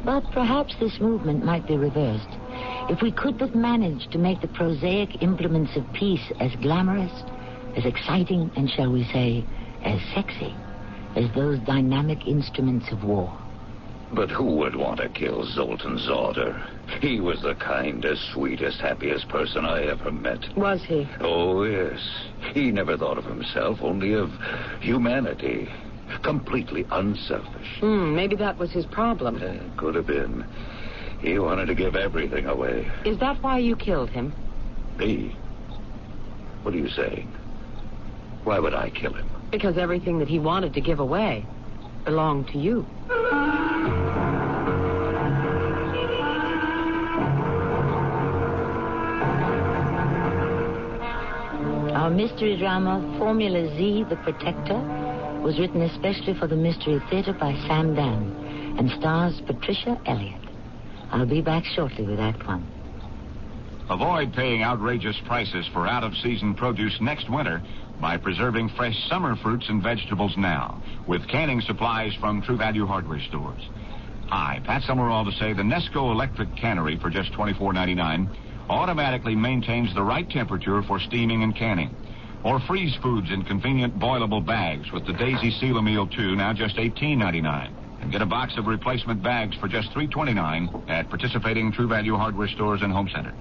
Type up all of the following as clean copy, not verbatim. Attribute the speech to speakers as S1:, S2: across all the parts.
S1: But perhaps this movement might be reversed if we could but manage to make the prosaic implements of peace as glamorous, as exciting, and shall we say, as sexy as those dynamic instruments of war.
S2: But who would want to kill Zoltan's daughter? He was the kindest, sweetest, happiest person I ever met.
S3: Was he?
S2: Oh, yes. He never thought of himself, only of humanity. Completely unselfish.
S3: Maybe that was his problem.
S2: Could have been. He wanted to give everything away.
S3: Is that why you killed him?
S2: Me? What are you saying? Why would I kill him?
S3: Because everything that he wanted to give away belonged to you.
S1: Our mystery drama, Formula Z, The Protector, was written especially for the Mystery Theater by Sam Dan and stars Patricia Elliott. I'll be back shortly with Act One.
S4: Avoid paying outrageous prices for out-of-season produce next winter by preserving fresh summer fruits and vegetables now with canning supplies from True Value hardware stores. Hi, Pat Summerall to say the Nesco electric cannery for just $24.99 automatically maintains the right temperature for steaming and canning. Or freeze foods in convenient boilable bags with the Daisy Seal Meal 2, now just $18.99. And get a box of replacement bags for just $3.29 at participating True Value hardware stores and home centers.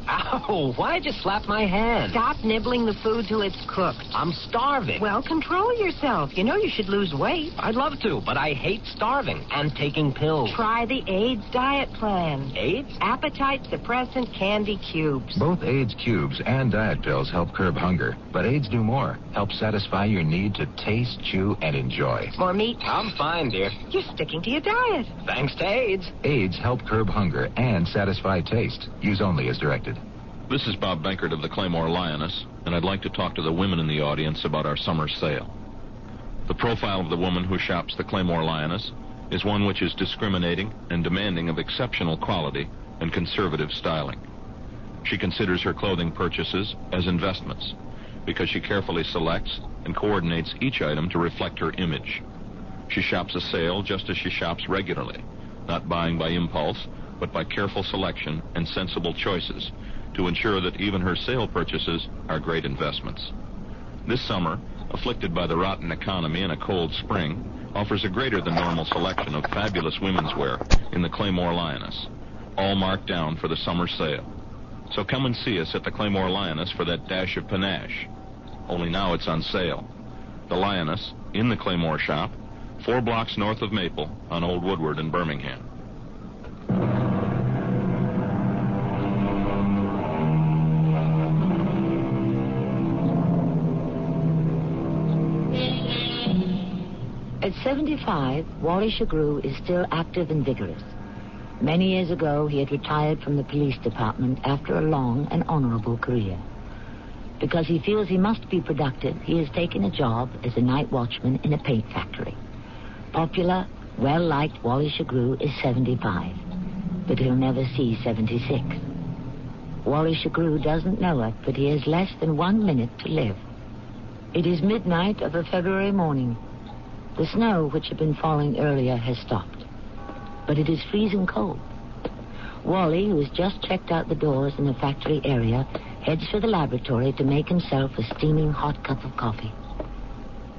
S5: Ow, why'd you slap my hand?
S3: Stop nibbling the food till it's cooked.
S5: I'm starving.
S3: Well, control yourself. You know you should lose weight.
S5: I'd love to, but I hate starving and taking pills.
S3: Try the AIDS diet plan.
S5: AIDS?
S3: Appetite suppressant candy cubes.
S6: Both AIDS cubes and diet pills help curb hunger, but AIDS do more. Help satisfy your need to taste, chew, and enjoy.
S3: More meat?
S5: I'm fine, dear.
S3: You're sticking to your diet.
S5: Thanks to AIDS.
S6: AIDS help curb hunger and satisfy taste. Use only as directed.
S7: This is Bob Bankert of the Claymore Lioness, and I'd like to talk to the women in the audience about our summer sale. The profile of the woman who shops the Claymore Lioness is one which is discriminating and demanding of exceptional quality and conservative styling. She considers her clothing purchases as investments because she carefully selects and coordinates each item to reflect her image. She shops a sale just as she shops regularly, not buying by impulse, but by careful selection and sensible choices to ensure that even her sale purchases are great investments. This summer, afflicted by the rotten economy and a cold spring, offers a greater than normal selection of fabulous women's wear in the Claymore Lioness, all marked down for the summer sale. So come and see us at the Claymore Lioness for that dash of panache. Only now it's on sale. The Lioness, in the Claymore shop, 4 blocks north of Maple on Old Woodward in Birmingham.
S1: At 75, Wally Shagrew is still active and vigorous. Many years ago, he had retired from the police department after a long and honorable career. Because he feels he must be productive, he has taken a job as a night watchman in a paint factory. Popular, well-liked Wally Shagrew is 75, but he'll never see 76. Wally Shagrew doesn't know it, but he has less than 1 minute to live. It is midnight of a February morning. The snow, which had been falling earlier, has stopped. But it is freezing cold. Wally, who has just checked out the doors in the factory area, heads for the laboratory to make himself a steaming hot cup of coffee.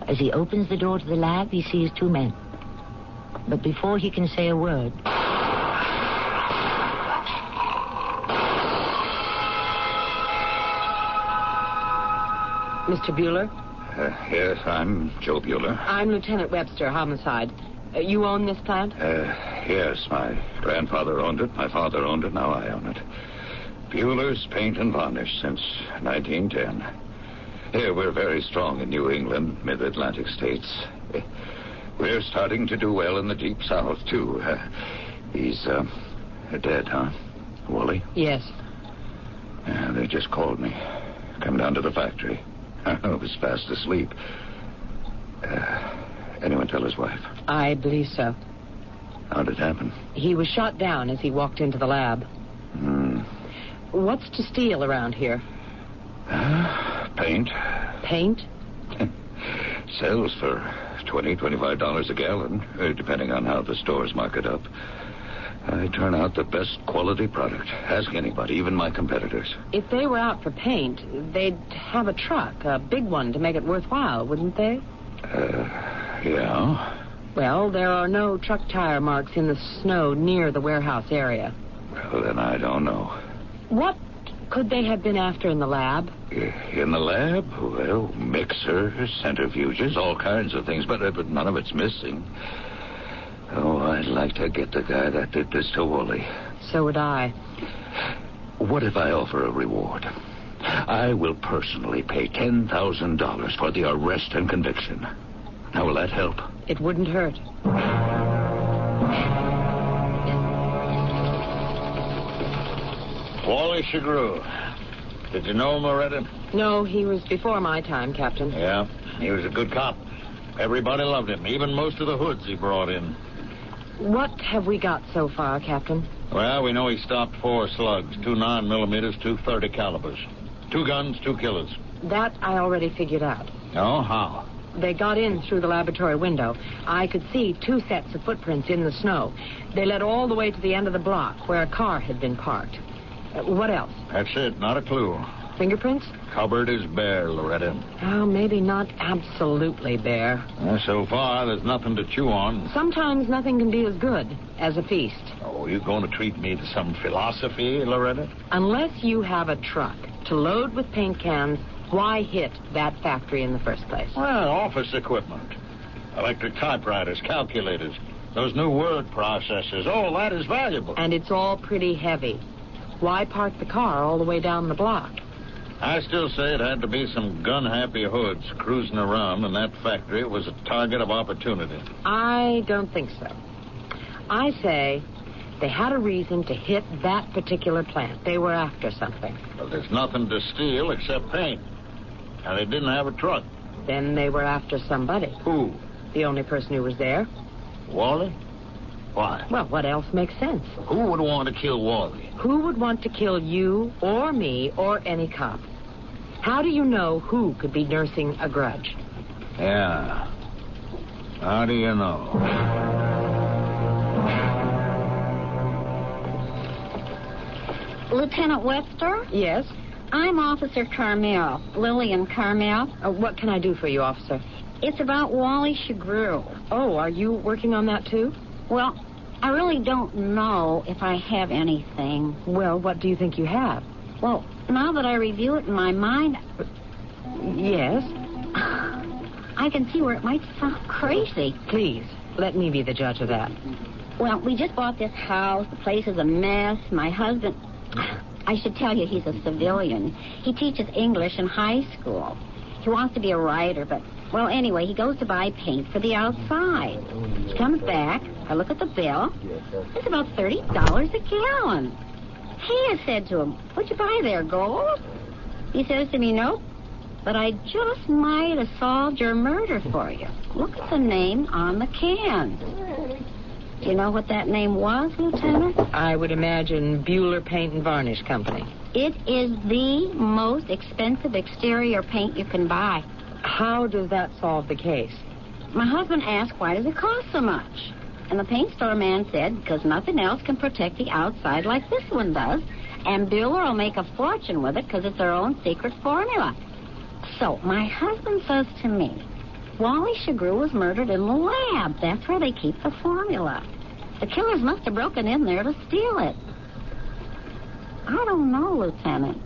S1: As he opens the door to the lab, he sees 2 men. But before he can say a word...
S3: Mr. Bueller?
S2: Yes, I'm Joe Bueller.
S3: I'm Lieutenant Webster, homicide. You own this plant?
S2: Yes, my grandfather owned it, my father owned it, now I own it. Bueller's Paint and Varnish since 1910. Here, we're very strong in New England, mid-Atlantic states. We're starting to do well in the Deep South, too. He's dead, huh, Wally?
S3: Yes.
S2: They just called me. Come down to the factory. I was fast asleep. Anyone tell his wife?
S3: I believe so.
S2: How'd it happen?
S3: He was shot down as he walked into the lab. What's to steal around here?
S2: Paint.
S3: Paint?
S2: Sells for $20, $25 a gallon, depending on how the stores mark it up. I turn out the best quality product. Ask anybody, even my competitors.
S3: If they were out for paint, they'd have a truck, a big one, to make it worthwhile, wouldn't they?
S2: Yeah.
S3: Well, there are no truck tire marks in the snow near the warehouse area.
S2: Well, then I don't know.
S3: What could they have been after in the lab?
S2: In the lab? Well, mixers, centrifuges, all kinds of things, but none of it's missing. Oh, I'd like to get the guy that did this to Wally.
S3: So would I.
S2: What if I offer a reward? I will personally pay $10,000 for the arrest and conviction. Now, will that help?
S3: It wouldn't hurt.
S8: Wally Chagru. Did you know him, Loretta?
S3: No, he was before my time, Captain.
S8: Yeah, he was a good cop. Everybody loved him, even most of the hoods he brought in.
S3: What have we got so far, Captain?
S8: Well, we know he stopped 4 slugs, 2 9mm, 2 30 calibers. 2 guns, 2 killers.
S3: That I already figured out.
S8: Oh, how?
S3: They got in through the laboratory window. I could see 2 sets of footprints in the snow. They led all the way to the end of the block where a car had been parked. What else?
S8: That's it, not a clue.
S3: Fingerprints?
S8: Cupboard is bare, Loretta.
S3: Oh, maybe not absolutely bare.
S8: So far, there's nothing to chew on.
S3: Sometimes nothing can be as good as a feast.
S8: Oh, you going to treat me to some philosophy, Loretta?
S3: Unless you have a truck to load with paint cans, why hit that factory in the first place?
S8: Well, office equipment. Electric typewriters, calculators, those new word processors, all that is valuable.
S3: And it's all pretty heavy. Why park the car all the way down the block?
S8: I still say it had to be some gun-happy hoods cruising around in that factory. It was a target of opportunity.
S3: I don't think so. I say they had a reason to hit that particular plant. They were after something.
S8: Well, there's nothing to steal except paint. And they didn't have a truck.
S3: Then they were after somebody.
S8: Who?
S3: The only person who was there.
S8: Wally? Why?
S3: Well, what else makes sense?
S8: Who would want to kill Wally?
S3: Who would want to kill you or me or any cop? How do you know who could be nursing a grudge?
S8: Yeah. How do you know?
S9: Lieutenant Webster?
S3: Yes?
S9: I'm Officer Carmel, Lillian Carmel.
S3: What can I do for you, officer?
S9: It's about Wally Chagru.
S3: Oh, are you working on that, too?
S9: Well, I really don't know if I have anything.
S3: Well, what do you think you have?
S9: Well, now that I review it in my mind...
S3: Yes?
S9: I can see where it might sound crazy.
S3: Please, let me be the judge of that.
S9: Well, we just bought this house. The place is a mess. My husband... I should tell you, he's a civilian. He teaches English in high school. He wants to be a writer, but... Well, anyway, he goes to buy paint for the outside. He comes back. I look at the bill. It's about $30 a gallon. Hey, I said to him, what'd you buy there, gold? He says to me, nope, but I just might have solved your murder for you. Look at the name on the can. Do you know what that name was, Lieutenant?
S3: I would imagine Bueller Paint and Varnish Company.
S9: It is the most expensive exterior paint you can buy.
S3: How does that solve the case?
S9: My husband asked, why does it cost so much? And the paint store man said, because nothing else can protect the outside like this one does. And Bueller will make a fortune with it because it's their own secret formula. So my husband says to me, Wally Chagru was murdered in the lab. That's where they keep the formula. The killers must have broken in there to steal it. I don't know, Lieutenant.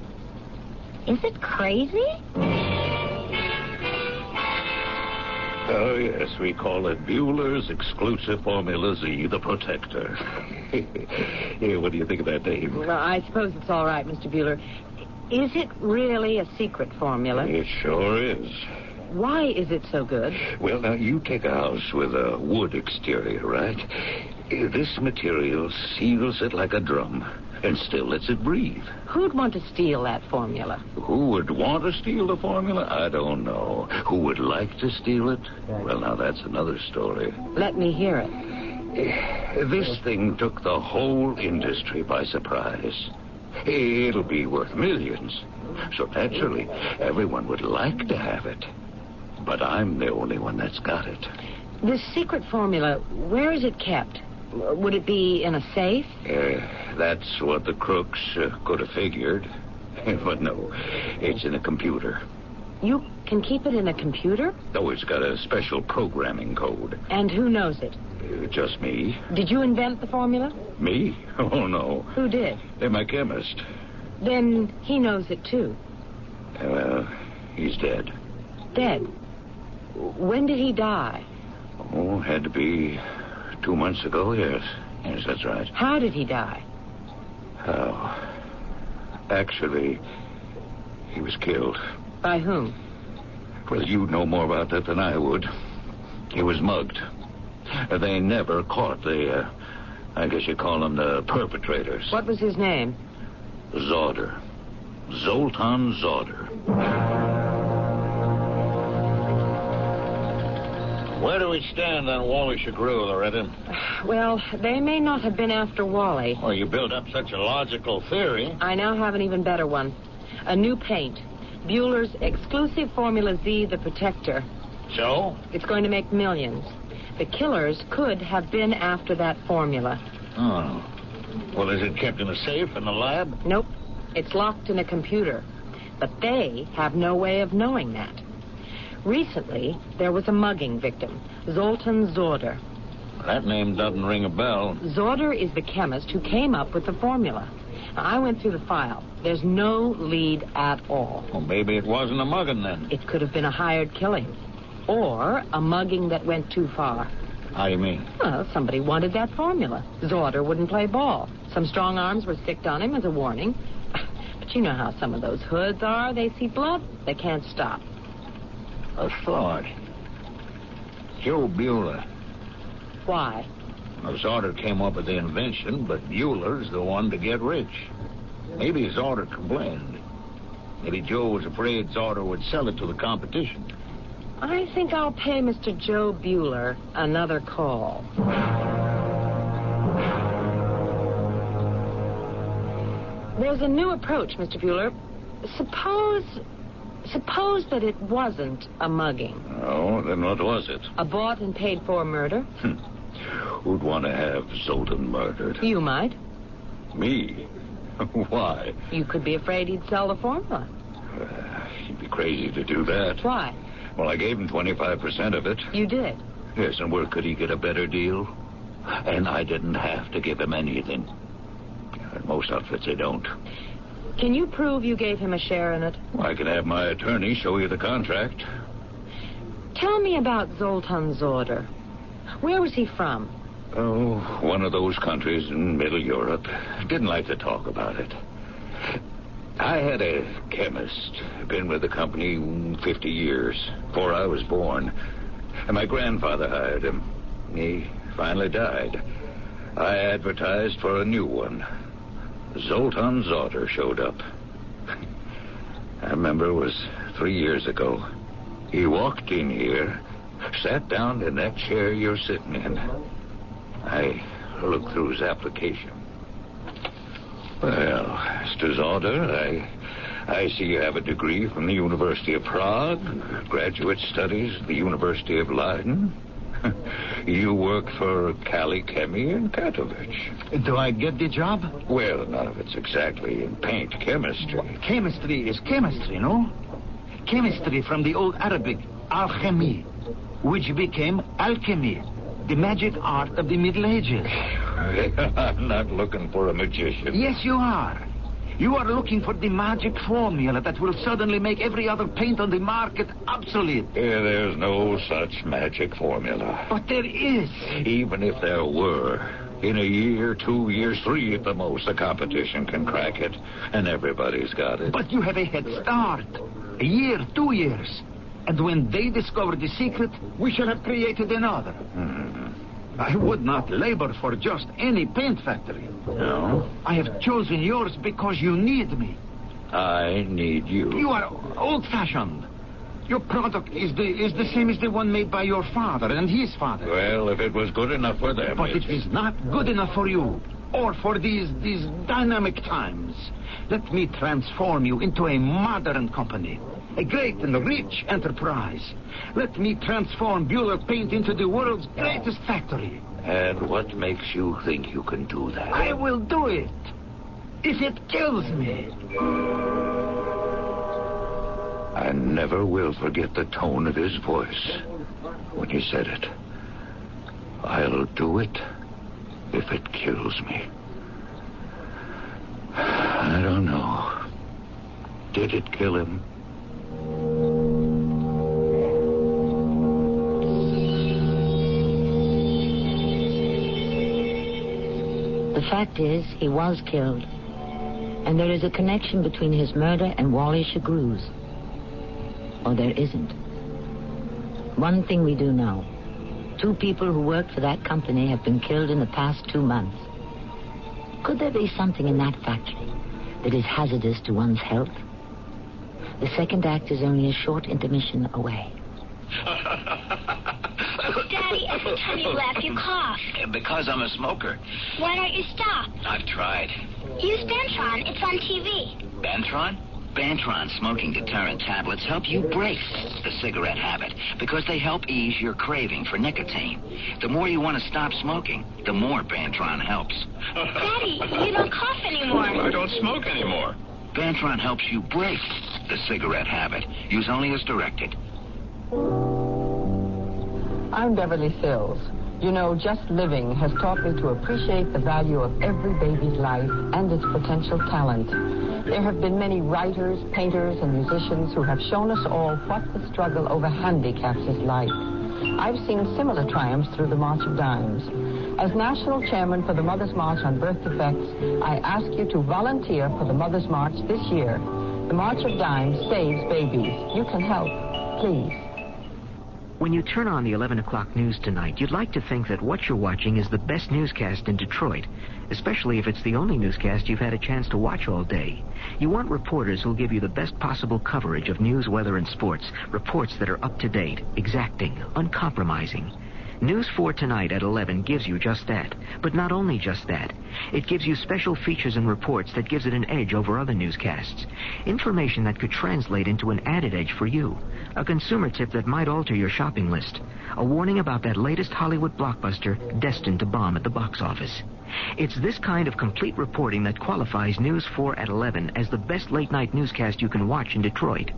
S9: Is it crazy?
S2: Oh, yes, we call it Bueller's Exclusive Formula Z, the Protector. Hey, what do you think of that name?
S3: Well, I suppose it's all right, Mr. Bueller. Is it really a secret formula?
S2: It sure is.
S3: Why is it so good?
S2: Well, now, you take a house with a wood exterior, right? This material seals it like a drum and still lets it breathe.
S3: Who'd want to steal that formula?
S2: Who would want to steal the formula? I don't know. Who would like to steal it? Well, now, that's another story.
S3: Let me hear it.
S2: This thing took the whole industry by surprise. It'll be worth millions. So naturally, everyone would like to have it. But I'm the only one that's got it.
S3: This secret formula, where is it kept? Would it be in a safe?
S2: That's what the crooks could have figured. But no, it's in a computer.
S3: You can keep it in a computer?
S2: Oh, it's got a special programming code.
S3: And who knows it?
S2: Just me.
S3: Did you invent the formula?
S2: Me? Oh, no.
S3: Who did?
S2: My chemist.
S3: Then he knows it, too.
S2: Well, he's dead.
S3: Dead? When did he die?
S2: Oh, had to be 2 months ago, yes. Yes, that's right.
S3: How did he die?
S2: Oh. Actually, he was killed.
S3: By whom?
S2: Well, you'd know more about that than I would. He was mugged. They never caught the, I guess you call them the perpetrators.
S3: What was his name?
S2: Zolder. Zoltan Zolder.
S8: Where do we stand on Wally Shagrew, Loretta?
S3: Well, they may not have been after Wally.
S8: Well, you built up such a logical theory.
S3: I now have an even better one. A new paint. Bueller's exclusive Formula Z, the Protector.
S8: So?
S3: It's going to make millions. The killers could have been after that formula.
S8: Oh. Well, is it kept in a safe in the lab?
S3: Nope. It's locked in a computer. But they have no way of knowing that. Recently, there was a mugging victim, Zoltan Zolder.
S8: That name doesn't ring a bell.
S3: Zolder is the chemist who came up with the formula. Now, I went through the file. There's no lead at all.
S8: Well, maybe it wasn't a mugging then.
S3: It could have been a hired killing. Or a mugging that went too far.
S8: How do you mean?
S3: Well, somebody wanted that formula. Zolder wouldn't play ball. Some strong arms were sticked on him as a warning. But you know how some of those hoods are. They see blood, they can't stop.
S8: A thought. Joe Bueller.
S3: Why?
S8: Well, Zolder came up with the invention, but Bueller's the one to get rich. Maybe Zolder complained. Maybe Joe was afraid Zolder would sell it to the competition.
S3: I think I'll pay Mr. Joe Bueller another call. There's a new approach, Mr. Bueller. Suppose that it wasn't a mugging.
S2: Oh, then what was it?
S3: A bought and paid for murder.
S2: Who'd want to have Zoltan murdered?
S3: You might.
S2: Me? Why?
S3: You could be afraid he'd sell the formula.
S2: He'd be crazy to do that.
S3: Why?
S2: Well, I gave him 25% of it.
S3: You did?
S2: Yes, and where could he get a better deal? And I didn't have to give him anything. At most outfits, they don't.
S3: Can you prove you gave him a share in it?
S2: Well, I can have my attorney show you the contract.
S3: Tell me about Zoltan Zolder. Where was he from?
S2: Oh, one of those countries in Middle Europe. Didn't like to talk about it. I had a chemist. Been with the company 50 years, before I was born. And my grandfather hired him. He finally died. I advertised for a new one. Zoltan Zolder showed up. I remember it was 3 years ago. He walked in here, sat down in that chair you're sitting in. I looked through his application. Well, Mr. Zolder, I see you have a degree from the University of Prague, graduate studies at the University of Leiden. You work for Kali Chemi in Katowice.
S10: Do I get the job?
S2: Well, none of it's exactly in paint chemistry.
S10: Well, chemistry is chemistry, no? Chemistry from the old Arabic, alchemy, which became alchemy, the magic art of the Middle Ages.
S2: I'm not looking for a magician.
S10: Yes, you are. You are looking for the magic formula that will suddenly make every other paint on the market obsolete.
S2: There's no such magic formula.
S10: But there is.
S2: Even if there were, in a year, 2 years, 3 at the most, the competition can crack it, and everybody's got it.
S10: But you have a head start. A year, 2 years. And when they discover the secret, we shall have created another. I would not labor for just any paint factory.
S2: No?
S10: I have chosen yours because you need me.
S2: I need you.
S10: You are old-fashioned. Your product is the same as the one made by your father and his father.
S2: Well, if it was good enough for them...
S10: But it is not good enough for you. Or for these dynamic times. Let me transform you into a modern company. A great and rich enterprise. Let me transform Bueller Paint into the world's greatest factory.
S8: And what makes you think you can do that?
S10: I will do it. If it kills me.
S2: I never will forget the tone of his voice when he said it. I'll do it if it kills me. I don't know. Did it kill him?
S1: The fact is, he was killed. And there is a connection between his murder and Wally Chagrew's. Or there isn't. One thing we do know. 2 people who worked for that company have been killed in the past 2 months. Could there be something in that factory that is hazardous to one's health? The second act is only a short intermission away.
S11: Daddy, every time you laugh, you cough.
S5: Because I'm a smoker.
S11: Why don't you stop?
S5: I've tried.
S11: Use Bentron. It's on TV.
S5: Bentron? Bentron smoking deterrent tablets help you break the cigarette habit because they help ease your craving for nicotine. The more you want to stop smoking, the more Bentron helps.
S11: Daddy, you don't cough anymore.
S5: I don't smoke anymore. Bentron helps you break the cigarette habit. Use only as directed.
S3: I'm Beverly Sills. You know, just living has taught me to appreciate the value of every baby's life and its potential talent. There have been many writers, painters, and musicians who have shown us all what the struggle over handicaps is like. I've seen similar triumphs through the March of Dimes. As National Chairman for the Mother's March on Birth Defects, I ask you to volunteer for the Mother's March this year. The March of Dimes saves babies. You can help. Please.
S12: When you turn on the 11 o'clock news tonight, you'd like to think that what you're watching is the best newscast in Detroit, especially if it's the only newscast you've had a chance to watch all day. You want reporters who'll give you the best possible coverage of news, weather, and sports, reports that are up to date, exacting, uncompromising. News 4 Tonight at 11 gives you just that, but not only just that. It gives you special features and reports that gives it an edge over other newscasts. Information that could translate into an added edge for you. A consumer tip that might alter your shopping list. A warning about that latest Hollywood blockbuster destined to bomb at the box office. It's this kind of complete reporting that qualifies News 4 at 11 as the best late-night newscast you can watch in Detroit.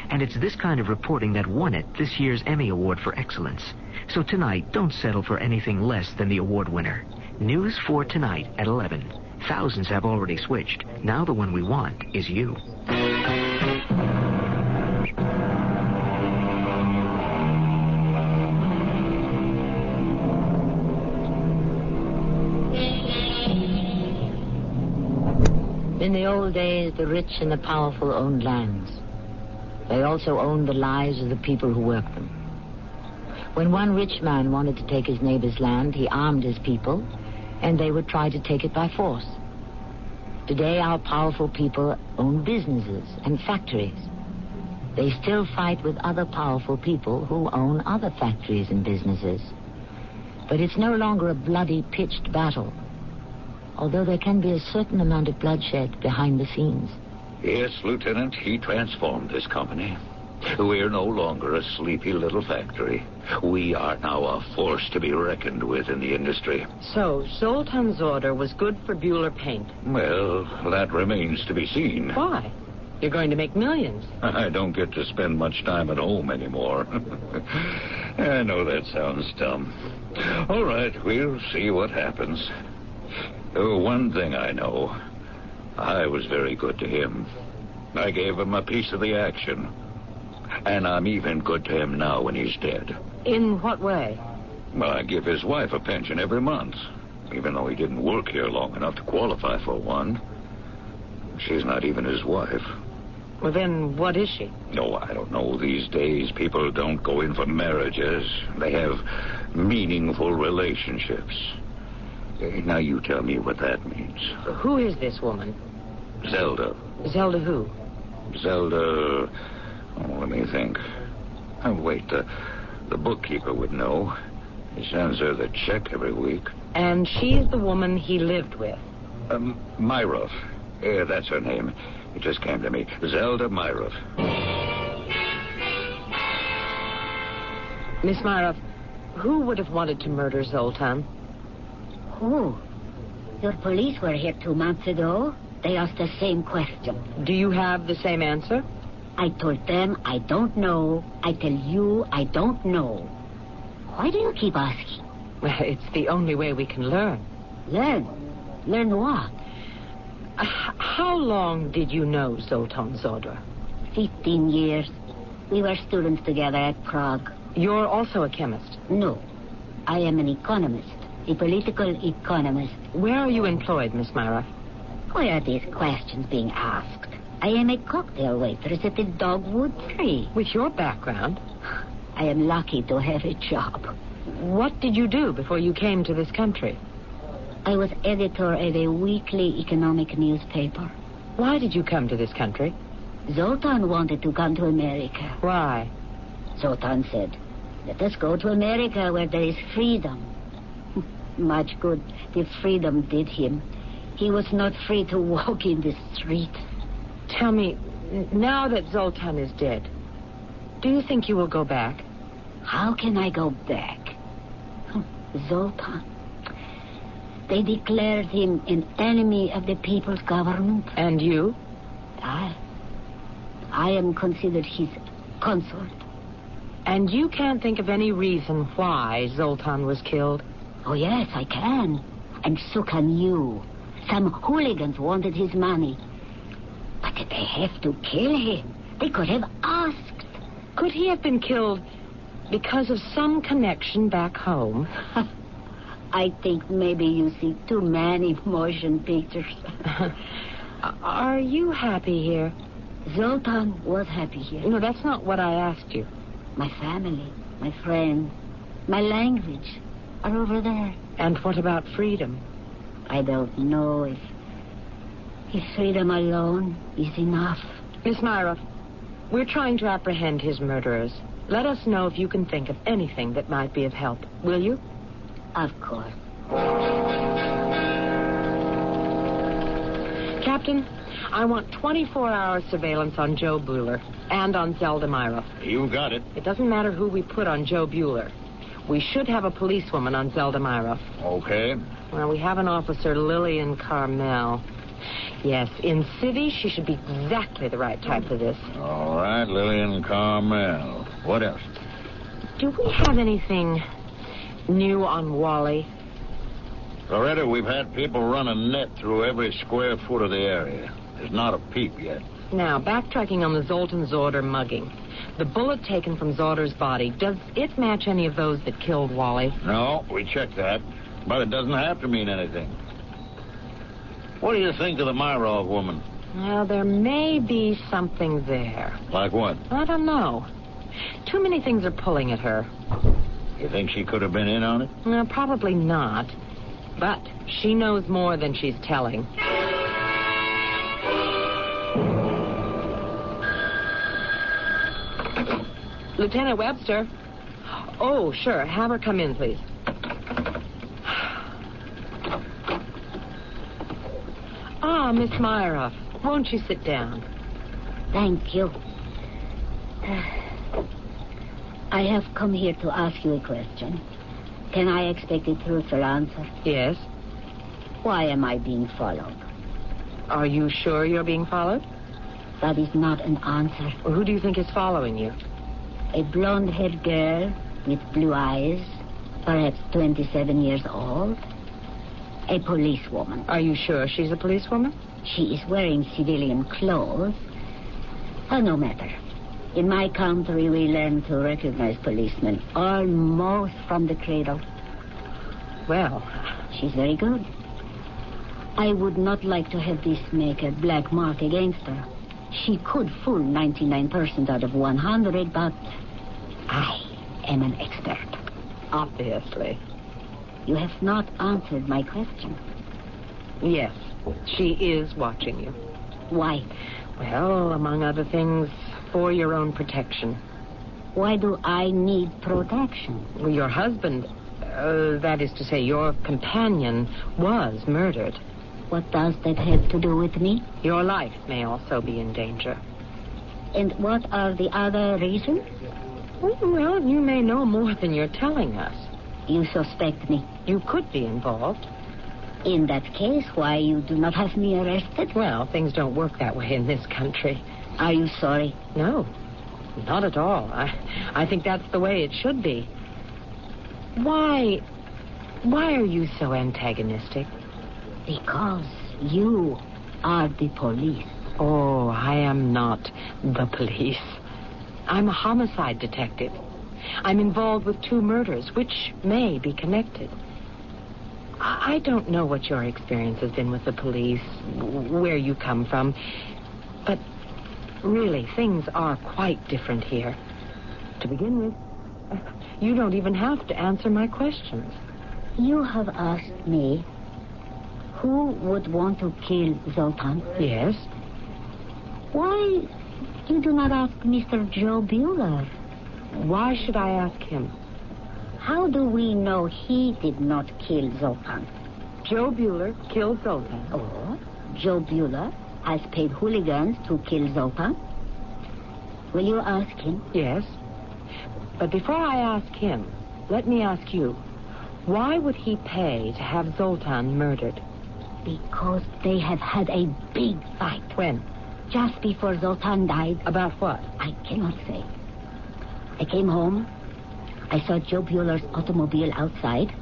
S12: And it's this kind of reporting that won it this year's Emmy Award for Excellence. So tonight, don't settle for anything less than the award winner. News 4 Tonight at 11. Thousands have already switched. Now the one we want is you.
S1: In the old days, the rich and the powerful owned lands. They also owned the lives of the people who worked them. When one rich man wanted to take his neighbor's land, he armed his people, and they would try to take it by force. Today, our powerful people own businesses and factories. They still fight with other powerful people who own other factories and businesses. But it's no longer a bloody, pitched battle, although there can be a certain amount of bloodshed behind the scenes.
S2: Yes, Lieutenant, he transformed this company. We're no longer a sleepy little factory. We are now a force to be reckoned with in the industry.
S3: So, Zoltan's order was good for Bueller Paint?
S2: Well, that remains to be seen.
S3: Why? You're going to make millions.
S2: I don't get to spend much time at home anymore. I know that sounds dumb. All right, we'll see what happens. One thing I know, I was very good to him. I gave him a piece of the action. And I'm even good to him now when he's dead.
S3: In what way?
S2: Well, I give his wife a pension every month, even though he didn't work here long enough to qualify for one. She's not even his wife.
S3: Well, then, what is she?
S2: No, I don't know. These days, people don't go in for marriages. They have meaningful relationships. Now, you tell me what that means.
S3: Who is this woman?
S2: Zelda.
S3: Zelda who?
S2: Zelda... Oh, let me think. Oh, wait, the bookkeeper would know. He sends her the check every week.
S3: And she's the woman he lived with?
S2: Myra. That's her name. It just came to me. Zelda Myra.
S3: Miss Myra, who would have wanted to murder Zoltan?
S9: Who? Your police were here 2 months ago. They asked the same question.
S3: Do you have the same answer?
S9: I told them I don't know. I tell you I don't know. Why do you keep asking?
S3: Well, it's the only way we can learn.
S9: Learn? Learn what?
S3: How long did you know Zoltan Zodra?
S9: 15 years. We were students together at Prague.
S3: You're also a chemist?
S9: No. I am an economist. A political economist.
S3: Where are you employed, Miss Myra?
S9: Why are these questions being asked? I am a cocktail waitress at the Dogwood Tree.
S3: With your background?
S9: I am lucky to have a job.
S3: What did you do before you came to this country?
S9: I was editor of a weekly economic newspaper.
S3: Why did you come to this country?
S9: Zoltan wanted to come to America.
S3: Why?
S9: Zoltan said, let us go to America where there is freedom. Much good this freedom did him. He was not free to walk in the street.
S3: Tell me, now that Zoltan is dead, do you think you will go back?
S9: How can I go back? Zoltan. They declared him an enemy of the people's government.
S3: And you?
S9: I am considered his consort.
S3: And you can't think of any reason why Zoltan was killed?
S9: Oh, yes, I can. And so can you. Some hooligans wanted his money. But did they have to kill him? They could have asked.
S3: Could he have been killed because of some connection back home?
S9: I think maybe you see too many motion pictures.
S3: Are you happy here?
S9: Zoltan was happy here.
S3: No, that's not what I asked you.
S9: My family, my friends, my language are over there.
S3: And what about freedom?
S9: I don't know if freedom alone is enough.
S3: Miss Myra, we're trying to apprehend his murderers. Let us know if you can think of anything that might be of help. Will you?
S9: Of course.
S3: Captain, I want 24-hour surveillance on Joe Bueller and on Zelda Myra.
S8: You got it.
S3: It doesn't matter who we put on Joe Bueller. We should have a policewoman on Zelda Myra.
S8: Okay.
S3: Well, we have an officer, Lillian Carmel. Yes, in city, she should be exactly the right type for this.
S8: All right, Lillian Carmel. What else?
S3: Do we have anything new on Wally?
S8: Loretta, we've had people run a net through every square foot of the area. There's not a peep yet.
S3: Now, backtracking on the Zoltan Zorder mugging. The bullet taken from Zorder's body, does it match any of those that killed Wally?
S8: No, we checked that. But it doesn't have to mean anything. What do you think of the Myrov woman?
S3: Well, there may be something there.
S8: Like what?
S3: I don't know. Too many things are pulling at her.
S8: You think she could have been in on it?
S3: No, probably not. But she knows more than she's telling. Lieutenant Webster. Oh, sure. Have her come in, please. Ah, Miss Myra. Won't you sit down?
S9: Thank you. I have come here to ask you a question. Can I expect a truthful answer?
S3: Yes.
S9: Why am I being followed?
S3: Are you sure you're being followed?
S9: That is not an answer.
S3: Well, who do you think is following you?
S9: A blonde-haired girl with blue eyes, perhaps 27 years old. A policewoman.
S3: Are you sure she's a policewoman?
S9: She is wearing civilian clothes. Oh, no matter. In my country, we learn to recognize policemen almost from the cradle.
S3: Well,
S9: she's very good. I would not like to have this make a black mark against her. She could fool 99% out of 100, but I am an expert.
S3: Obviously.
S9: You have not answered my question.
S3: Yes, she is watching you.
S9: Why?
S3: Well, among other things, for your own protection.
S9: Why do I need protection?
S3: Well, your husband, that is to say, your companion, was murdered.
S9: What does that have to do with me?
S3: Your life may also be in danger.
S9: And what are the other reasons?
S3: Well, you may know more than you're telling us.
S9: You suspect me.
S3: You could be involved.
S9: In that case, why you do not have me arrested?
S3: Well, things don't work that way in this country.
S9: Are you sorry?
S3: No, not at all. I think that's the way it should be. Why are you so antagonistic?
S9: Because you are the police.
S3: Oh, I am not the police. I'm a homicide detective. I'm involved with 2 murders, which may be connected. I don't know what your experience has been with the police, where you come from, but really, things are quite different here. To begin with, you don't even have to answer my questions.
S9: You have asked me who would want to kill Zoltan.
S3: Yes?
S9: Why you do not ask Mr. Joe Bueller?
S3: Why should I ask him?
S9: How do we know he did not kill Zoltan?
S3: Joe Bueller killed Zoltan.
S9: Oh, Joe Bueller has paid hooligans to kill Zoltan. Will you ask him?
S3: Yes. But before I ask him, let me ask you, why would he pay to have Zoltan murdered?
S9: Because they have had a big fight.
S3: When?
S9: Just before Zoltan died.
S3: About what?
S9: I cannot say. I came home. I saw Joe Bueller's automobile outside.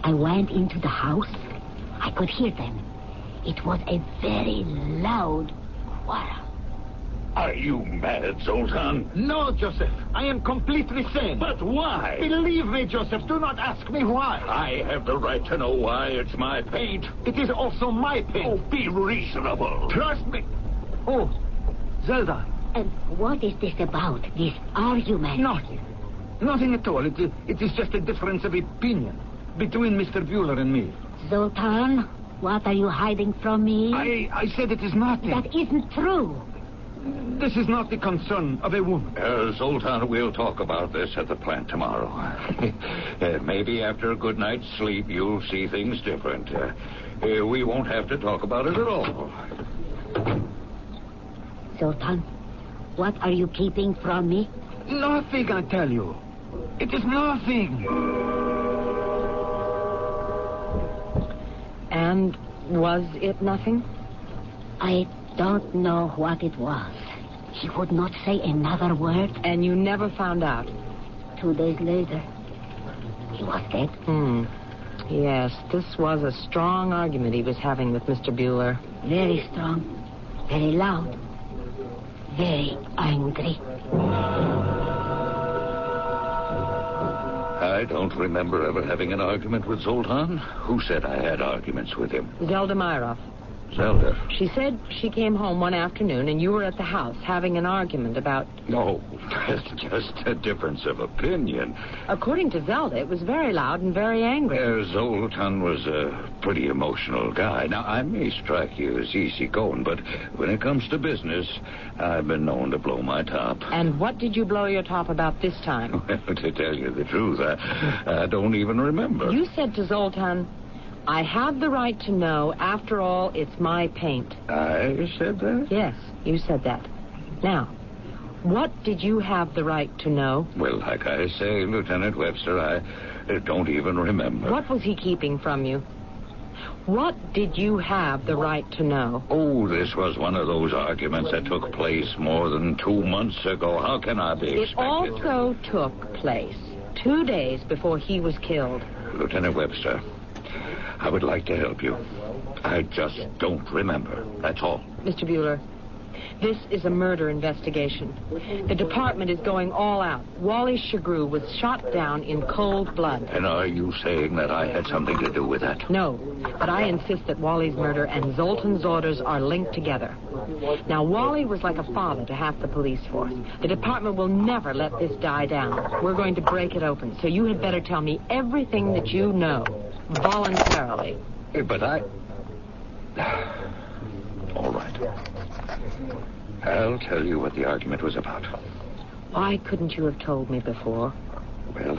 S9: I went into the house. I could hear them. It was a very loud quarrel.
S8: Are you mad, Zoltan?
S10: No, Joseph. I am completely sane.
S8: But why?
S10: Believe me, Joseph. Do not ask me why.
S8: I have the right to know why. It's my paint.
S10: It is also my paint.
S8: Oh, be reasonable.
S10: Trust me. Oh, Zelda.
S9: And what is this about, this argument?
S10: Nothing. Nothing at all. It is just a difference of opinion between Mr. Bueller and me.
S9: Zoltan, what are you hiding from me?
S10: I said it is nothing.
S9: That isn't true.
S10: This is not the concern of a woman.
S2: Zoltan, we'll talk about this at the plant tomorrow. Maybe after a good night's sleep, you'll see things different. We won't have to talk about it at all.
S9: Zoltan, what are you keeping from me?
S10: Nothing, I tell you. It is nothing.
S3: And was it nothing?
S9: I don't know what it was. He would not say another word.
S3: And you never found out?
S9: 2 days later, he was dead.
S3: Yes, this was a strong argument he was having with Mr. Bueller.
S9: Very strong, very loud, very angry.
S2: I don't remember ever having an argument with Zoltan. Who said I had arguments with him?
S3: Zelda Myroff.
S2: Zelda.
S3: She said she came home one afternoon and you were at the house having an argument about...
S2: No, that's just a difference of opinion.
S3: According to Zelda, it was very loud and very angry.
S2: Zoltan was a pretty emotional guy. Now, I may strike you as easygoing, but when it comes to business, I've been known to blow my top.
S3: And what did you blow your top about this time?
S2: Well, to tell you the truth, I don't even remember.
S3: You said to Zoltan, I have the right to know. After all, it's my paint.
S2: I said that?
S3: Yes, you said that. Now, what did you have the right to know?
S2: Well, like I say, Lieutenant Webster, I don't even remember.
S3: What was he keeping from you? What did you have the right to know?
S2: Oh, this was one of those arguments that took place more than 2 months ago. How can I be expected?
S3: It also took place 2 days before he was killed.
S2: Lieutenant Webster, I would like to help you. I just don't remember. That's all.
S3: Mr. Bueller, this is a murder investigation. The department is going all out. Wally Shagru was shot down in cold blood.
S2: And are you saying that I had something to do with that?
S3: No, but I insist that Wally's murder and Zoltan's orders are linked together. Now, Wally was like a father to half the police force. The department will never let this die down. We're going to break it open, so you had better tell me everything that you know, voluntarily.
S2: But I... All right. I'll tell you what the argument was about.
S3: Why couldn't you have told me before?
S2: Well,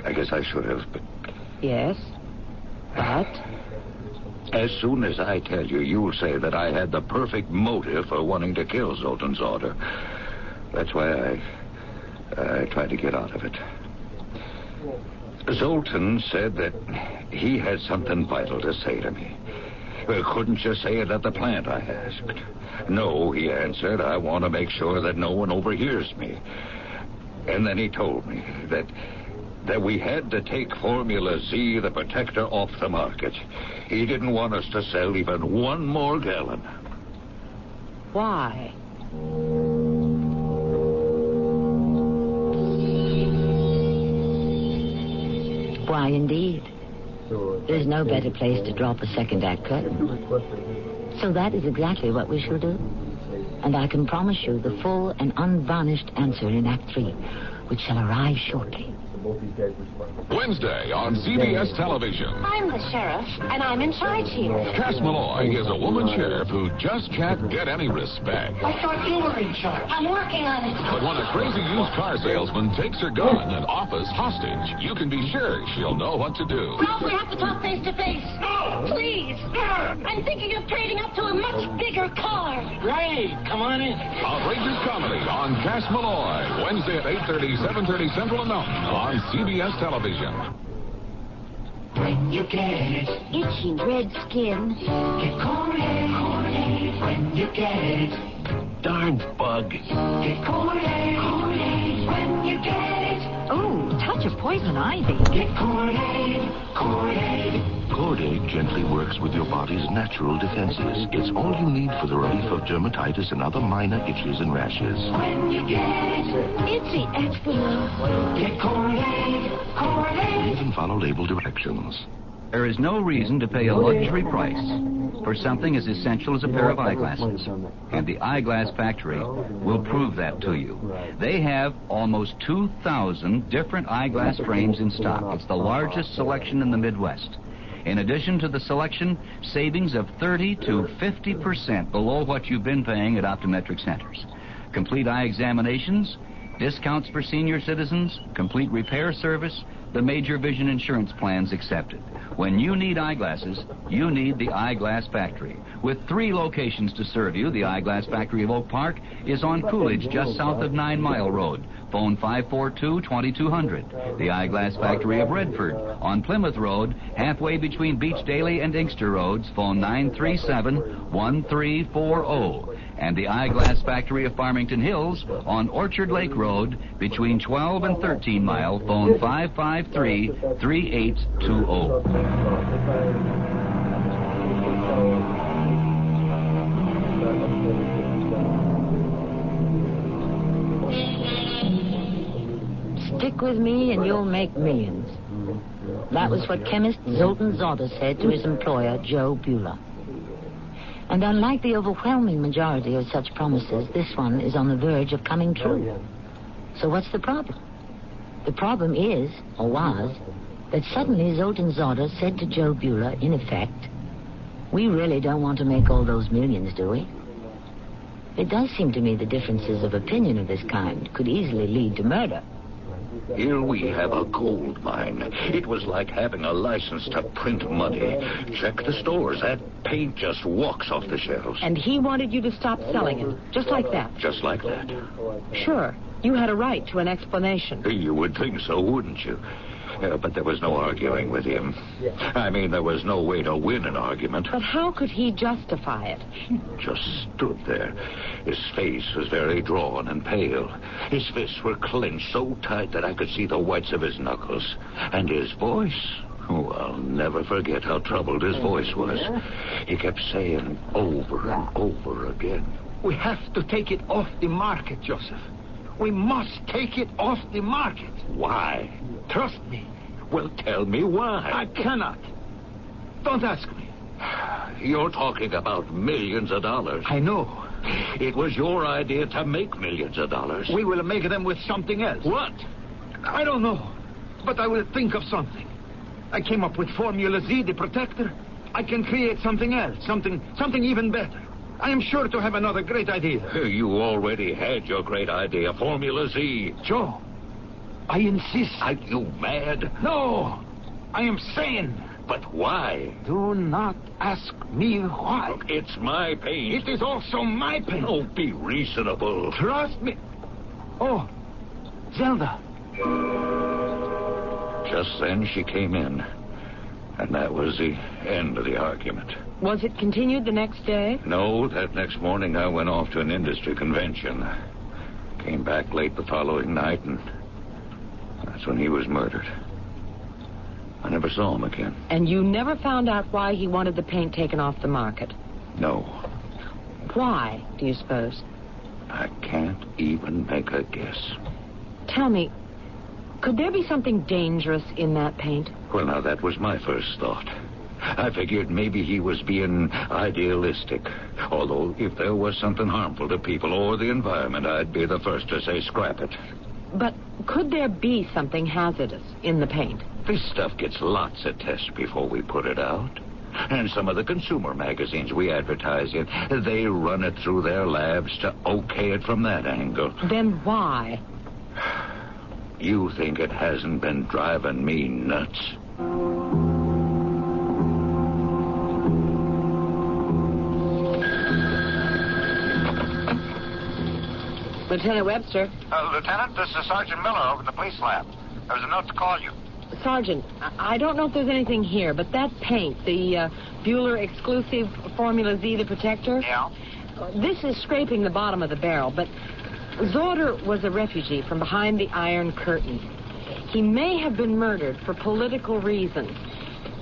S2: I guess I should have, but...
S3: Yes, but...
S2: As soon as I tell you, you'll say that I had the perfect motive for wanting to kill Zoltan's order. That's why I tried to get out of it. Zoltan said that he had something vital to say to me. Couldn't you say it at the plant, I asked. No, he answered, I want to make sure that no one overhears me. And then he told me that we had to take Formula Z, the protector, off the market. He didn't want us to sell even one more gallon.
S3: Why?
S1: Why, indeed. There's no better place to drop a second act curtain. So that is exactly what we shall do. And I can promise you the full and unvarnished answer in Act 3, which shall arrive shortly.
S13: Wednesday on CBS television.
S11: I'm the sheriff, and I'm in charge here.
S13: Cass Malloy is a woman sheriff who just can't get any respect.
S11: I thought you were in charge. I'm working on it.
S13: But when a crazy used car salesman takes her gun and offers hostage, you can be sure she'll know what to do.
S11: No, we have to talk face to face. No! Please. I'm thinking of trading up to a much bigger car.
S10: Great. Come on in.
S13: Outrageous comedy on Cass Malloy. Wednesday at 8:30, 7:30 Central and Mountain on CBS television.
S11: When you get it.
S9: Itchy red skin.
S11: Get Kool-Aid when you get it.
S8: Darn bug.
S11: Get Kool-Aid when you get it.
S9: Oh, touch of poison ivy.
S11: Get Kool-Aid.
S14: Kool-Aid gently works with your body's natural defenses. It's all you need for the relief of dermatitis and other minor itches and rashes.
S11: When you get it.
S9: Itchy eczema.
S11: Get Kool-Aid.
S14: Read and follow label directions.
S15: There is no reason to pay a luxury price for something as essential as a pair of eyeglasses. And the Eyeglass Factory will prove that to you. They have almost 2,000 different eyeglass frames in stock. It's the largest selection in the Midwest. In addition to the selection, savings of 30 to 50% below what you've been paying at optometric centers. Complete eye examinations, discounts for senior citizens, complete repair service, the major vision insurance plans accepted. When you need eyeglasses, you need the Eyeglass Factory. With 3 locations to serve you, the Eyeglass Factory of Oak Park is on Coolidge, just south of 9 Mile Road. Phone 542-2200. The Eyeglass Factory of Redford on Plymouth Road, halfway between Beach Daly and Inkster Roads. Phone 937-1340. And the Eyeglass Factory of Farmington Hills on Orchard Lake Road between 12 and 13 Mile. Phone 553-3820.
S1: Stick with me and you'll make millions. That was what chemist Zoltan Zorda said to his employer, Joe Bueller. And unlike the overwhelming majority of such promises, this one is on the verge of coming true. So what's the problem? The problem is, or was, that suddenly Zoltan Zorda said to Joe Bueller, in effect, we really don't want to make all those millions, do we? It does seem to me the differences of opinion of this kind could easily lead to murder.
S2: Here we have a gold mine. It was like having a license to print money. Check the stores. That paint just walks off the shelves.
S3: And he wanted you to stop selling it, just like that.
S2: Just like that.
S3: Sure, you had a right to an explanation.
S2: You would think so, wouldn't you? But there was no arguing with him. I mean, there was no way to win an argument.
S3: But how could he justify it?
S2: He just stood there. His face was very drawn and pale. His fists were clenched so tight that I could see the whites of his knuckles. And his voice... Oh, I'll never forget how troubled his voice was. He kept saying over and over again,
S10: We have to take it off the market, Joseph. We must take it off the market.
S2: Why?
S10: Trust me.
S2: Well, tell me why.
S10: I cannot. Don't ask me.
S2: You're talking about millions of dollars.
S10: I know.
S2: It was your idea to make millions of dollars.
S10: We will make them with something else.
S2: What?
S10: I don't know. But I will think of something. I came up with Formula Z, the protector. I can create something else. Something even better. I am sure to have another great idea.
S2: You already had your great idea, Formula Z.
S10: Joe, I insist.
S2: Are you mad?
S10: No, I am sane.
S2: But why?
S10: Do not ask me why.
S2: Look, it's my pain.
S10: It is also my pain.
S2: Oh, be reasonable.
S10: Trust me. Oh, Zelda.
S2: Just then she came in, and that was the end of the argument.
S3: Was it continued the next day?
S2: No, that next morning I went off to an industry convention. Came back late the following night, and that's when he was murdered. I never saw him again.
S3: And you never found out why he wanted the paint taken off the market?
S2: No.
S3: Why, do you suppose?
S2: I can't even make a guess.
S3: Tell me, could there be something dangerous in that paint?
S2: Well, now, that was my first thought. I figured maybe he was being idealistic. Although, if there was something harmful to people or the environment, I'd be the first to say scrap it.
S3: But could there be something hazardous in the paint?
S2: This stuff gets lots of tests before we put it out. And some of the consumer magazines we advertise in, they run it through their labs to okay it from that angle.
S3: Then why?
S2: You think it hasn't been driving me nuts?
S3: Lieutenant Webster.
S4: Lieutenant, this is Sergeant Miller over in the police lab. There was a note to call you.
S3: Sergeant, I don't know if there's anything here, but that paint, the Bueller Exclusive Formula Z, the protector...
S4: Yeah?
S3: This is scraping the bottom of the barrel, but Zorder was a refugee from behind the Iron Curtain. He may have been murdered for political reasons.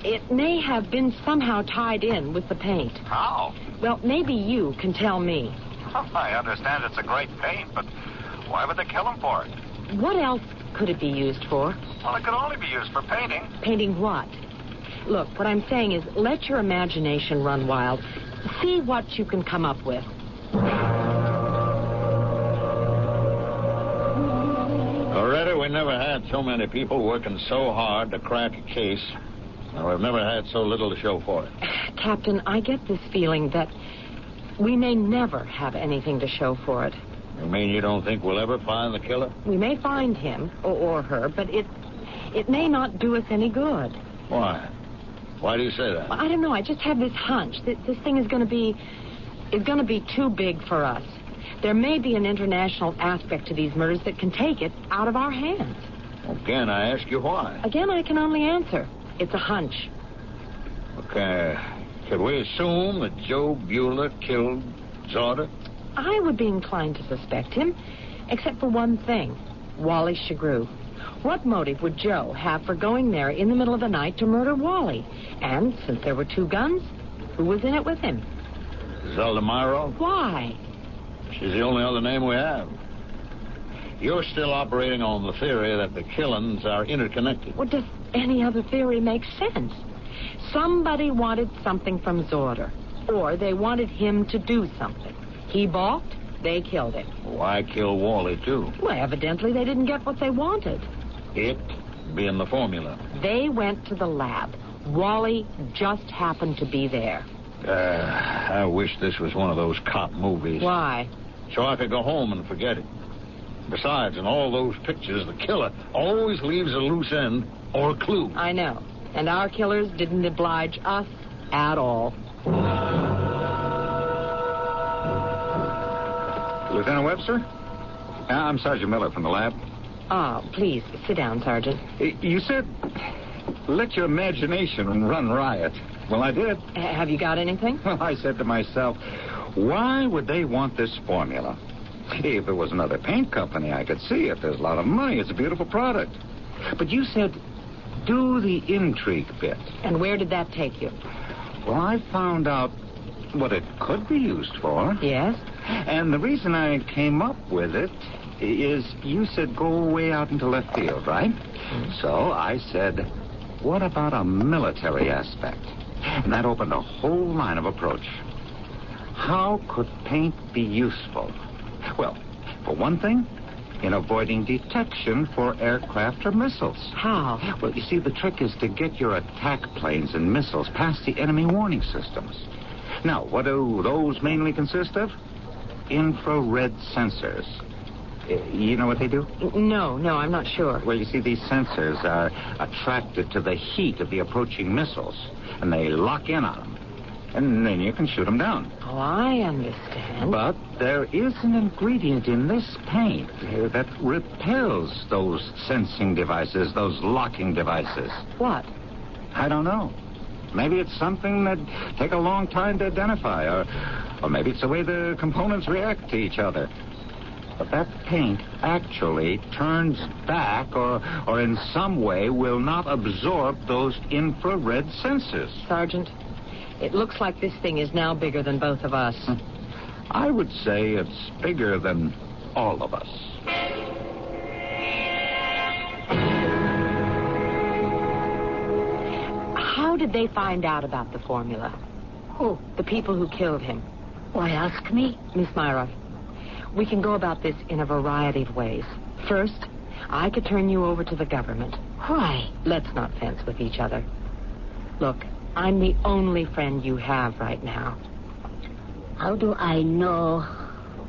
S3: It may have been somehow tied in with the paint.
S4: How?
S3: Well, maybe you can tell me.
S4: I understand it's a great paint, but why would they kill him for it?
S3: What else could it be used for?
S4: Well, it could only be used for painting.
S3: Painting what? Look, what I'm saying is let your imagination run wild. See what you can come up with.
S8: Already, we never had so many people working so hard to crack a case. And we've never had so little to show for it.
S3: Captain, I get this feeling that we may never have anything to show for it.
S8: You mean you don't think we'll ever find the killer?
S3: We may find him or her, but it may not do us any good.
S8: Why? Why do you say that?
S3: Well, I don't know. I just have this hunch that this thing is going to be too big for us. There may be an international aspect to these murders that can take it out of our hands.
S8: Again, I ask you why.
S3: Again, I can only answer. It's a hunch.
S8: Okay. Could we assume that Joe Bueller killed Zorder?
S3: I would be inclined to suspect him, except for one thing. Wally Shagrew. What motive would Joe have for going there in the middle of the night to murder Wally? And since there were two guns, who was in it with him?
S8: Zelda Myro?
S3: Why?
S8: She's the only other name we have. You're still operating on the theory that the killings are interconnected.
S3: Well, does any other theory make sense? Somebody wanted something from Zorder, or they wanted him to do something. He balked, they killed him.
S8: Why kill Wally, too?
S3: Well, evidently they didn't get what they wanted.
S8: It being the formula.
S3: They went to the lab. Wally just happened to be there.
S8: I wish this was one of those cop movies.
S3: Why?
S8: So I could go home and forget it. Besides, in all those pictures, the killer always leaves a loose end or a clue.
S3: I know. And our killers didn't oblige us at all.
S16: Lieutenant Webster? I'm Sergeant Miller from the lab.
S3: Please, sit down, Sergeant.
S16: You said, let your imagination run riot. Well, I did.
S3: Have you got anything?
S16: Well, I said to myself, why would they want this formula? If it was another paint company, I could see it. There's a lot of money. It's a beautiful product. But you said, do the intrigue bit.
S3: And where did that take you?
S16: Well, I found out what it could be used for.
S3: Yes?
S16: And the reason I came up with it is you said go way out into left field, right? Mm-hmm. So I said, what about a military aspect? And that opened a whole line of approach. How could paint be useful? Well, for one thing, in avoiding detection for aircraft or missiles.
S3: How?
S16: Well, you see, the trick is to get your attack planes and missiles past the enemy warning systems. Now, what do those mainly consist of? Infrared sensors. You know what they do?
S3: No, I'm not sure.
S16: Well, you see, these sensors are attracted to the heat of the approaching missiles, and they lock in on them. And then you can shoot them down.
S3: Oh, I understand.
S16: But there is an ingredient in this paint that repels those sensing devices, those locking devices.
S3: What?
S16: I don't know. Maybe it's something that take a long time to identify, or maybe it's the way the components react to each other. But that paint actually turns back or in some way will not absorb those infrared sensors.
S3: Sergeant, it looks like this thing is now bigger than both of us.
S16: I would say it's bigger than all of us.
S3: How did they find out about the formula?
S9: Who?
S3: The people who killed him.
S9: Why ask me?
S3: Miss Myra, we can go about this in a variety of ways. First, I could turn you over to the government.
S9: Why?
S3: Let's not fence with each other. Look, I'm the only friend you have right now.
S9: How do I know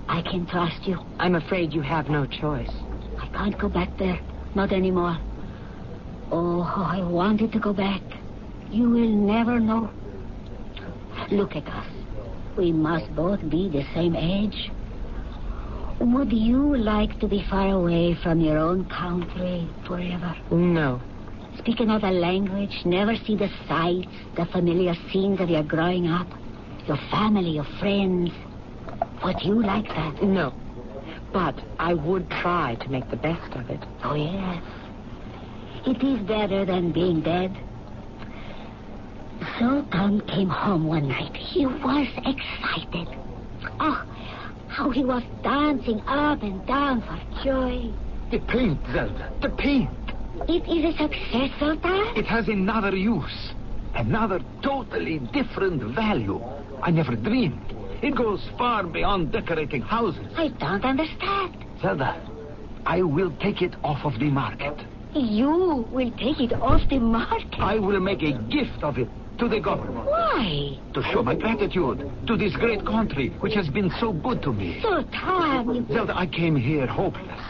S9: I can trust you?
S3: I'm afraid you have no choice.
S9: I can't go back there. Not anymore. Oh, I wanted to go back. You will never know. Look at us. We must both be the same age. Would you like to be far away from your own country forever?
S3: No.
S9: Speak another language, never see the sights, the familiar scenes of your growing up, your family, your friends. Would you like that?
S3: No. But I would try to make the best of it.
S9: Oh, yes. It is better than being dead. Sultan came home one night. He was excited. Oh, how he was dancing up and down for joy.
S10: The paint, Zelda. The paint.
S9: It is a success, Sultan?
S10: It has another use. Another totally different value. I never dreamed. It goes far beyond decorating houses.
S9: I don't understand.
S10: Zelda, I will take it off of the market.
S9: You will take it off the market?
S10: I will make a gift of it to the government.
S9: Why?
S10: To show my gratitude to this great country which has been so good to me.
S9: Sultan!
S10: Zelda, I came here hopeless,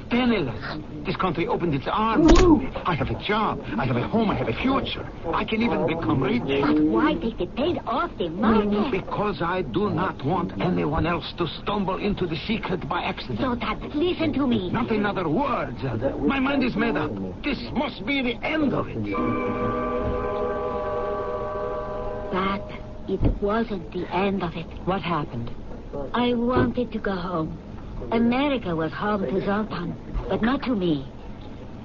S10: penniless. This country opened its arms to me. I have a job, I have a home, I have a future. I can even become rich.
S9: But why take the paint off the market?
S10: Because I do not want anyone else to stumble into the secret by accident.
S9: Sultan, listen to me.
S10: Not another word, Zelda. My mind is made up. This must be the end of it.
S9: But it wasn't the end of it.
S3: What happened?
S9: I wanted to go home. America was home to Zoltan, but not to me.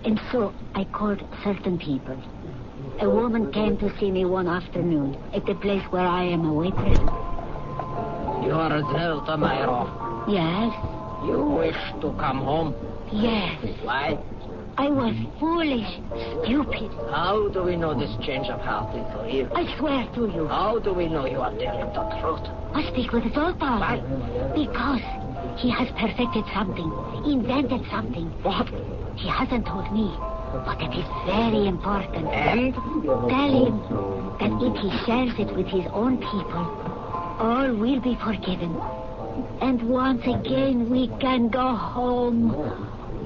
S9: And so I called certain people. A woman came to see me one afternoon at the place where I am a waitress.
S17: You are Zelda, Myra.
S9: Yes?
S17: You wish to come home?
S9: Yes.
S17: Why?
S9: I was foolish, stupid.
S17: How do we know this change of heart is real?
S9: I swear to you.
S17: How do we know you are telling the truth?
S9: I speak with Zoltan.
S17: Why?
S9: Because he has perfected something, invented something.
S17: What?
S9: He hasn't told me, but it is very important.
S17: And?
S9: Tell him that if he shares it with his own people, all will be forgiven. And once again we can go home.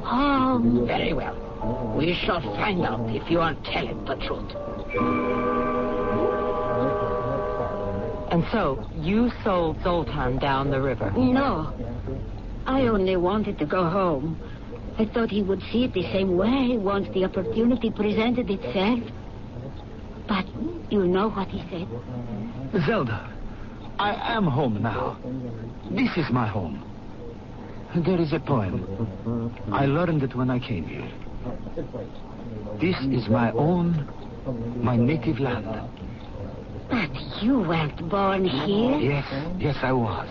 S9: Home.
S17: Very well. We shall find out if you are telling the truth.
S3: And so, you sold Zoltan down the river?
S9: No. I only wanted to go home. I thought he would see it the same way once the opportunity presented itself. But you know what he said.
S10: Zelda, I am home now. This is my home. There is a poem. I learned it when I came here. This is my own, my native land.
S9: But you weren't born here?
S10: Yes, I was.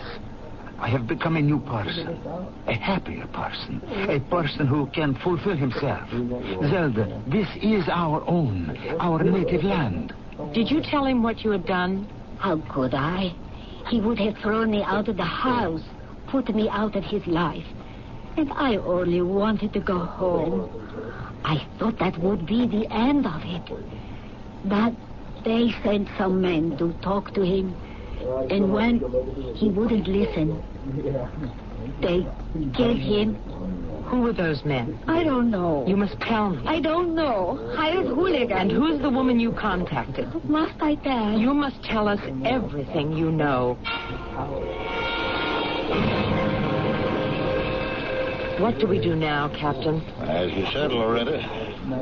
S10: I have become a new person, a happier person, a person who can fulfill himself. Zelda, this is our own, our native land.
S3: Did you tell him what you had done?
S9: How could I? He would have thrown me out of the house, put me out of his life. And I only wanted to go home. I thought that would be the end of it. But they sent some men to talk to him. And when he wouldn't listen, they killed him.
S3: Who were those men?
S9: I don't know.
S3: You must tell me.
S9: I don't know. Hired hooligan.
S3: And who's the woman you contacted?
S9: Must I tell?
S3: You must tell us everything you know. What do we do now, Captain?
S8: As you said, Loretta,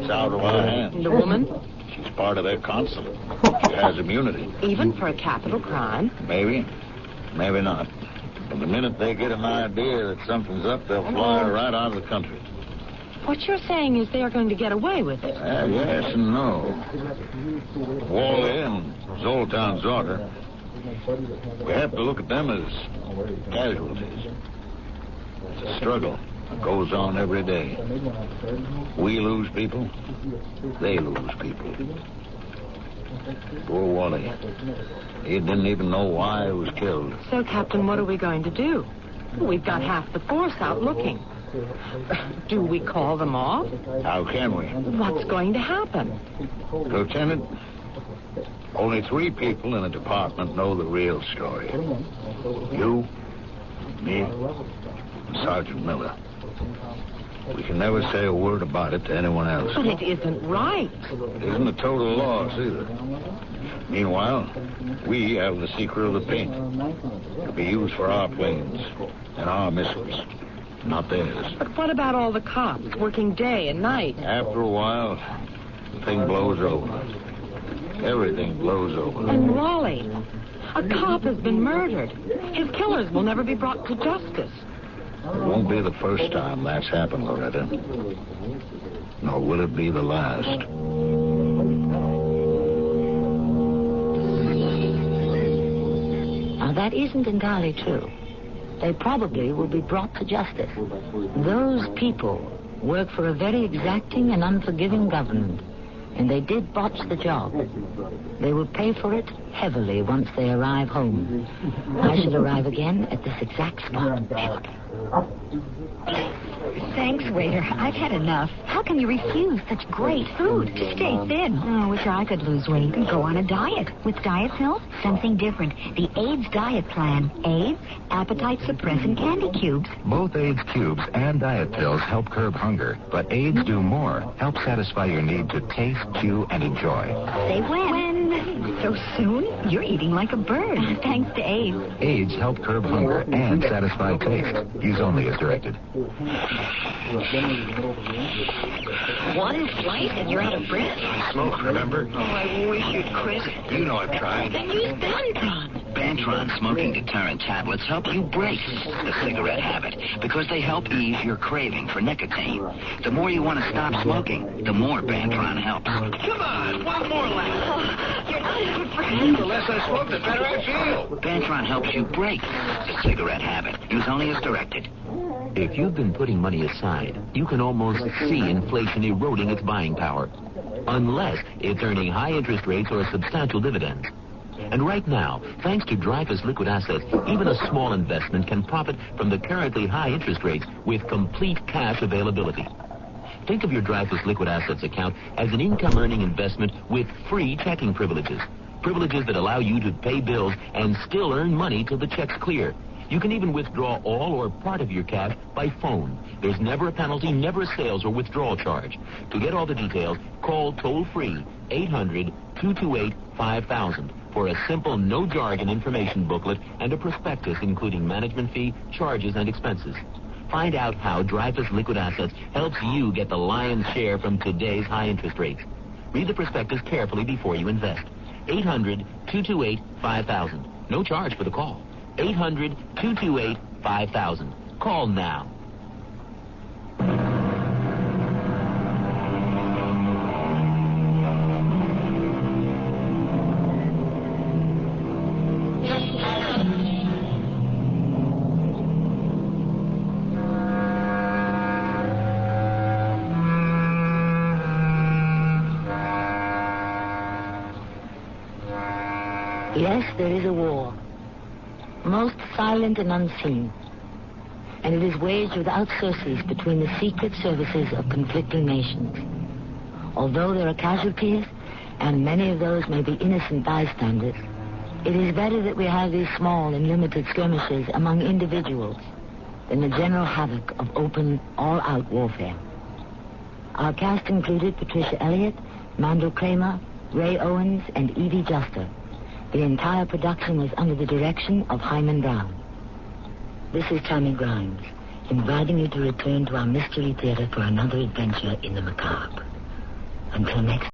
S8: it's out of our hands.
S3: The woman?
S8: She's part of their consulate. She has immunity.
S3: Even for a capital crime?
S8: Maybe. Maybe not. But the minute they get an idea that something's up, they'll fly her right out of the country.
S3: What you're saying is they're going to get away with it.
S8: Yes and no. Wally and Zoltan's daughter, we have to look at them as casualties. It's a struggle that goes on every day. We lose people, they lose people. Poor Wally. He didn't even know why he was killed.
S3: So, Captain, what are we going to do? We've got half the force out looking. Do we call them off?
S8: How can we?
S3: What's going to happen?
S8: Lieutenant, only 3 people in the department know the real story. You, me, and Sergeant Miller. We can never say a word about it to anyone else.
S3: But it isn't right.
S8: It isn't a total loss, either. Meanwhile, we have the secret of the paint. It'll be used for our planes and our missiles, not theirs.
S3: But what about all the cops working day and night?
S8: After a while, the thing blows over. Everything blows over.
S3: And Wally, a cop has been murdered. His killers will never be brought to justice.
S8: It won't be the first time that's happened, Loretta. Nor will it be the last.
S1: Now, that isn't entirely true. They probably will be brought to justice. Those people work for a very exacting and unforgiving government, and they did botch the job. They will pay for it heavily once they arrive home. I shall arrive again at this exact spot.
S18: Thanks, waiter. I've had enough. How can you refuse such great food? Stay thin. Oh, I wish I could lose weight and go on a diet. With diet pills, something different. The AIDS diet plan. AIDS, appetite suppressant candy cubes.
S6: Both AIDS cubes and diet pills help curb hunger, but AIDS Do More help satisfy your need to taste, chew, and enjoy.
S18: Say when? So soon? You're eating like a bird. Thanks to AIDS.
S6: AIDS help curb hunger and satisfy taste. Use only as directed.
S18: One flight and you're out of breath.
S2: I smoke, remember?
S18: Oh, I wish you'd quit.
S2: You know I've tried.
S18: Then use Bantron.
S5: Bantron smoking deterrent tablets help you break the cigarette habit because they help ease your craving for nicotine. The more you want to stop smoking, the more Bantron helps.
S2: Come on, one more lap.
S18: You're not out of breath.
S2: The less I smoke, the better I feel.
S5: Bantron helps you break the cigarette habit. Use only as directed.
S12: If you've been putting money aside, you can almost see inflation eroding its buying power. Unless it's earning high interest rates or substantial dividends. And right now, thanks to Dreyfus Liquid Assets, even a small investment can profit from the currently high interest rates with complete cash availability. Think of your Dreyfus Liquid Assets account as an income-earning investment with free checking privileges. Privileges that allow you to pay bills and still earn money till the check's clear. You can even withdraw all or part of your cash by phone. There's never a penalty, never a sales or withdrawal charge. To get all the details, call toll-free 800-228-5000 for a simple no-jargon information booklet and a prospectus including management fee, charges, and expenses. Find out how Dreyfus Liquid Assets helps you get the lion's share from today's high interest rates. Read the prospectus carefully before you invest. 800-228-5000. No charge for the call. 800-228-5000. Call now.
S1: Yes, there is a war. Most silent and unseen. And it is waged without surcease between the secret services of conflicting nations. Although there are casualties, and many of those may be innocent bystanders, it is better that we have these small and limited skirmishes among individuals than the general havoc of open, all-out warfare. Our cast included Patricia Elliott, Mandel Kramer, Ray Owens, and Evie Juster. The entire production was under the direction of Hyman Brown. This is Tammy Grimes, inviting you to return to our Mystery Theater for another adventure in the macabre. Until next